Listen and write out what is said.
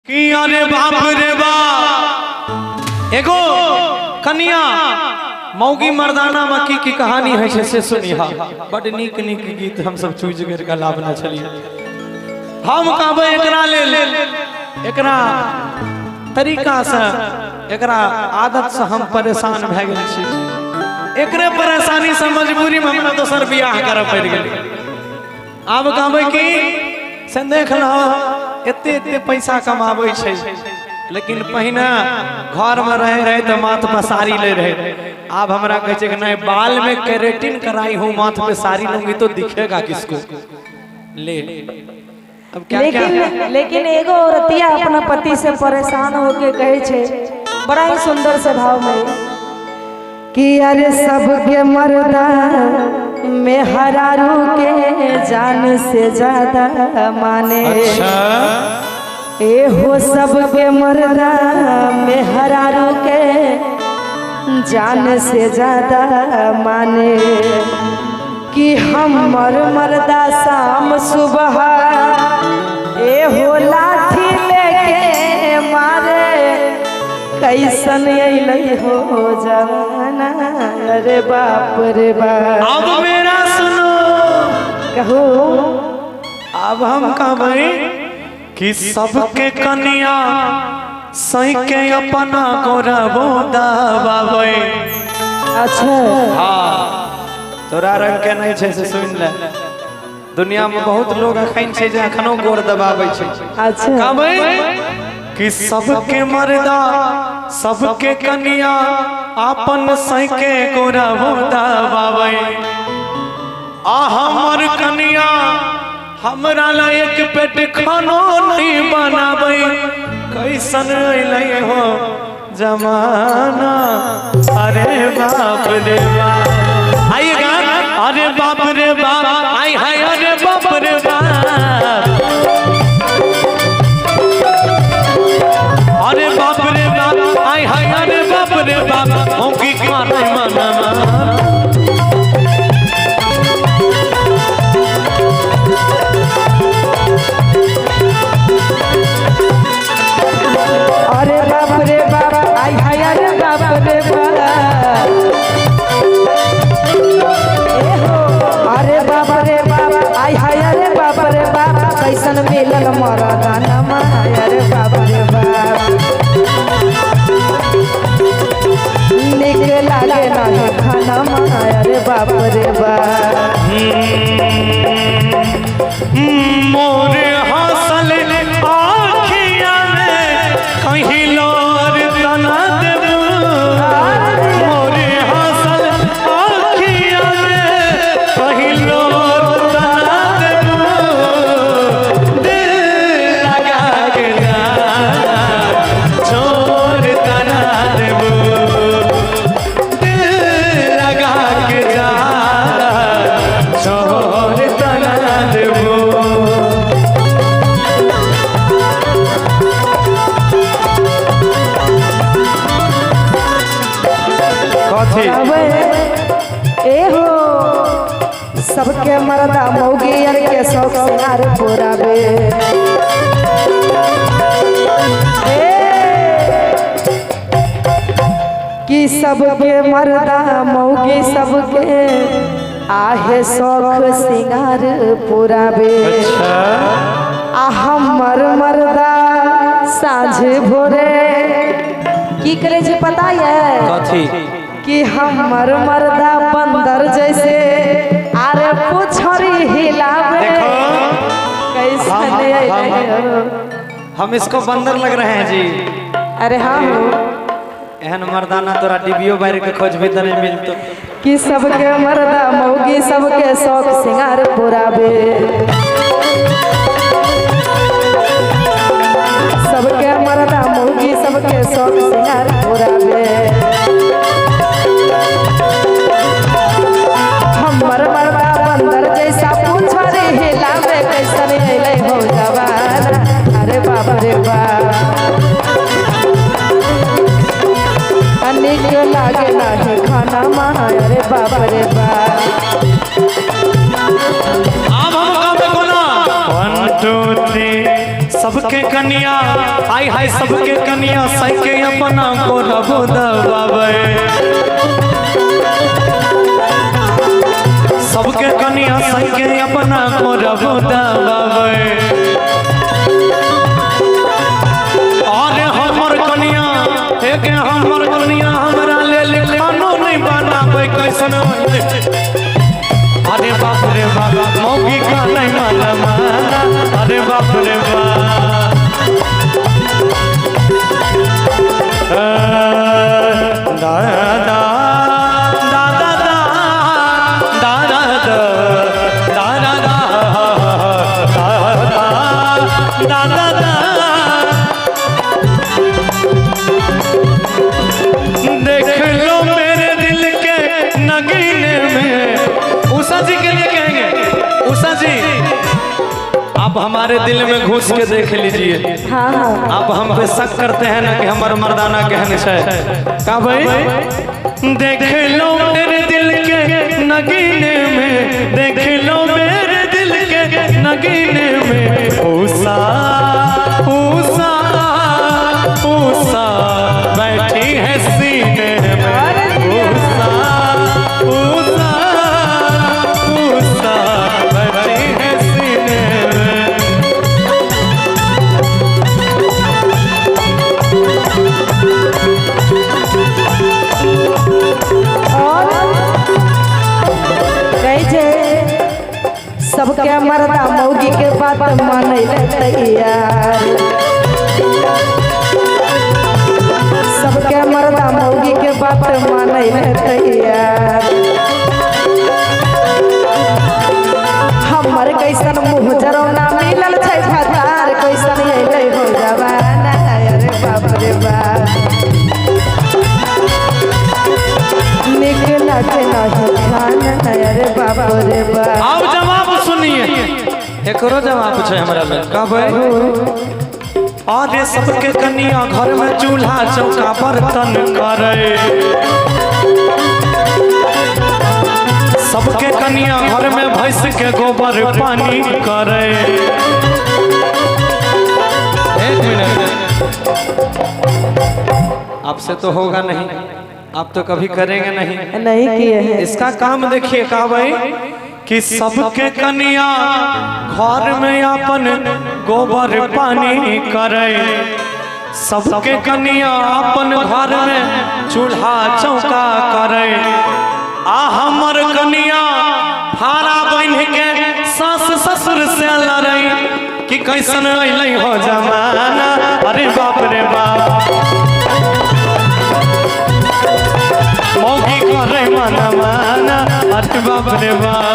कि अरे बाप रे बाप एगो कन्या मौगी मर्दाना मक्की की कहानी है से सुनिहा बड़ नीक नीक गीत हम सब चूज करके लाभना चलिए हम कहबे एकरा ले एकरा तरीका से एकरा आदत से हम परेशान भ गेल छी एकरे परेशानी से मजबूरी में हमरा दोसर बियाह करब पड़ गेल आब कहबे कि से देख लो एते एते पैसा कमाबै छै लेकिन पहिने घर में रहे तो माथ पर साड़ी ले रहे अब हमरा कहे कि नहीं बाल में केराटिन कराई हूँ माथ पे साड़ी लूंगी तो दिखेगा किसको ले अब क्या लेकिन एगो औरतिया अपना पति से परेशान होके कहे छे बड़ा ही सुंदर से भाव में कि अरे सबके मर्दा में हरारू के जान से ज्यादा माने अच्छा ए हो सबके मर्दा में हरारू के जान से ज्यादा माने कि हमर मर्दा शाम सुबह ए हो लाठी लेके मारे कैसन अइलै हो जवाना अरे बाप रे बाप अब मेरा सुनो कहो अब हम कहबै कि सबके कन्या सही के अपना गोरबो दबाबै अच्छा हाँ तोरा रंग के नहीं छै से सुन ले दुनिया में बहुत लोग अखन छै जे अखनो गोर दबाबै छै अच्छा कहबै कि सबके मर्दा सबके कन्या अपन सही के गोरबो दबाबै आ हमर कन्या हमरा ला एक पेट खानो नहीं बनाबै कैसन अइलै हो जमाना अरे बाप रे बाप आइएगा अरे बाप रे बाप आई हाय अरे बाप रे बाप अरे बाप रे बाप आई हाय अरे बाप रे बाप मौकी मारे मना अरे बाप रे बाप आई हाय अरे बाप रे बाप ए हो अरे बाप रे बाप आई हाय अरे बाप रे बाप कैसन मिलल मरदाना माय अरे बाप रे बाप निक लागे ना खाना माय अरे बाप रे बाप मोरे हौसल आँखिया में कहीं लोर तना देबू मोरे हौसल आँखिया में कहीं लोर तना देबू दिल लगा के जा छोड़ तना देबू दिल लगा के जा छोड़ तना देबू ए हो सबके मर्दा मौगी अर के शौक सिंगार पुरावे कि सबके मर्दा मौगी सबके आहे शौक सिंगार पुरावे आ हमर मर्दा साँझ भोरे की करे छे पता है कथी कि हमर मर्दा बंदर जैसे अरे पुछरी हिलावे कैसे हम इसको बंदर लग रहे हैं जी अरे हाँ एहन मर्दाना तोरा डिबियो बाहर के खोज भी तो नहीं मिलतो कि सबके मर्दा मौगी सबके शौक सिंगार पुरावे सबके मर्दा मौगी सबके शौक सिंगार पुरावे हमर मर्दा बंदर जैसा पुछरी हिलावे कैसन अइलै हो जवाना अरे बाप रे बाप निक लागे नाही खाना माय अरे बाप रे बाप अब हम कहबे कोना 1 2 3 सबके कनिया आई हाय सबके कनिया सके अपना को रबो दबावे सबके कनिया सके अपना को रबो दबावे और हमर कनिया एक हमर कनिया हमरा ले लिखानो नहीं बनावे कैसन अरे बाप रे बाप मौगी का नहीं मालूम अरे बाप रे बाप दादा दादा दादा दादा दादा देख लो मेरे दिल के नगीने में उषा जी के लिए कहेंगे उषा जी आप हमारे दिल में घुस के देख लीजिए हाँ हाँ आप हम पे शक करते हैं ना कि हमारा मर्दाना कहने से का भाई देख लो मेरे दिल के नगीने में देख लो मेरे दिल के नगीने में उषा उषा उषा बैठी है सीने में उषा उषा उषा बैठी है सीने में और कैसे सबके मर्दा मौगी के बात माने ले तैयार सबके मर्दा मौगी के बात माने ले तैयार हमर कैसन मुँह जरौना मिलल छै भतार कैसन अइलै हो जवाना अरे बाप रे बाप निक लगे नहीं खाना अरे बाप रे बाप अब जवाब सुनिए एकरो जवाब छै हमरा में का भाई और सबके कनिया घर में चूल्हा चौका बर्तन करे सबके कनिया घर में भैंस के गोबर पानी करे एक मिनट आपसे तो होगा नहीं आप तो कभी करेंगे नहीं किए हैं इसका काम देखिए का भाई कि सबके कनिया घर में अपन गोबर पानी करे सबके कनिया अपन घर में चूल्हा चौका करे आ हमर कनिया भाड़ा बन के सास ससुर से लड़ई कि कैसन अइलै हो जमाना अरे बाप रे बाप मौगी करे माना माना अरे बाप रे बाप